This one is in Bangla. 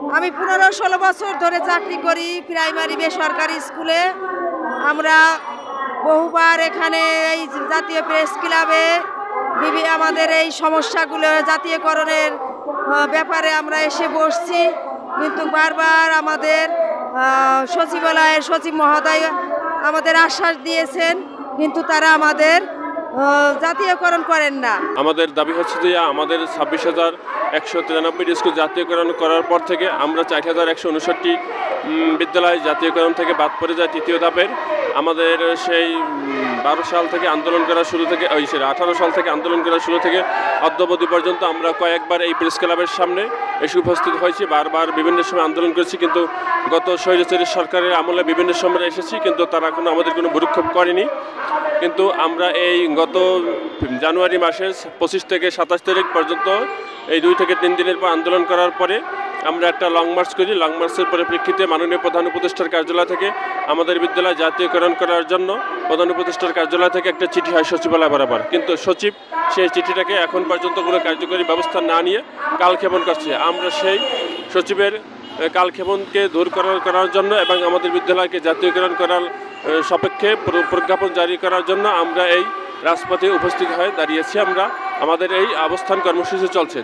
আমি 15-16 বছর ধরে চাকরি করি প্রাইমারি বেসরকারি স্কুলে। আমরা বহুবার এখানে এই জাতীয় প্রেস ক্লাবে আমাদের এই সমস্যাগুলো জাতীয়করণের ব্যাপারে আমরা এসে বসছি, কিন্তু বারবার আমাদের সচিবালয়ের সচিব মহোদয় আমাদের আশ্বাস দিয়েছেন, কিন্তু তারা আমাদের জাতীয়করণ করেন না। আমাদের দাবি হচ্ছে যে আমাদের 26,193টি স্কুল জাতীয়করণ করার পর থেকে আমরা 4,159টি বিদ্যালয় জাতীয়করণ থেকে বাদ পড়ে যায় তৃতীয় ধাপের। আমাদের সেই 12 সাল থেকে আন্দোলন করা শুরু থেকে 18 সাল থেকে আন্দোলন করা শুরু থেকে অদ্যাবধি পর্যন্ত আমরা কয়েকবার এই প্রেস ক্লাবের সামনে এসে উপস্থিত হয়েছি, বারবার বিভিন্ন সময় আন্দোলন করেছি, কিন্তু গত স্বৈরাচারী সরকারের আমলে বিভিন্ন সময় এসেছি, কিন্তু তারা কোনো আমাদের কোনো ভ্রুক্ষেপ করেনি। কিন্তু আমরা এই গত জানুয়ারি মাসের 25 থেকে 27 তারিখ পর্যন্ত এই 2 থেকে 3 দিনের পর আন্দোলন করার পরে আমরা একটা লং মার্চ করি। লং মার্চের পরিপ্রেক্ষিতে মাননীয় প্রধান উপদেষ্টার কার্যালয় থেকে আমাদের বিদ্যালয় জাতীয়করণ করার জন্য প্রধান উপদেষ্টার কার্যালয় থেকে একটা চিঠি হয় সচিবালয় বরাবর, কিন্তু সচিব সেই চিঠিটাকে এখন পর্যন্ত কোনো কার্যকরী ব্যবস্থা না নিয়ে কালক্ষেপণ করছে। আমরা সেই সচিবের কালক্ষেপণকে দূর করার জন্য এবং আমাদের বিদ্যালয়কে জাতীয়করণ করার সপক্ষে প্রজ্ঞাপন জারি করার জন্য আমরা এই রাজপথে উপস্থিত হয়ে দাঁড়িয়েছি। আমাদের এই অবস্থান কর্মসূচি চলছে।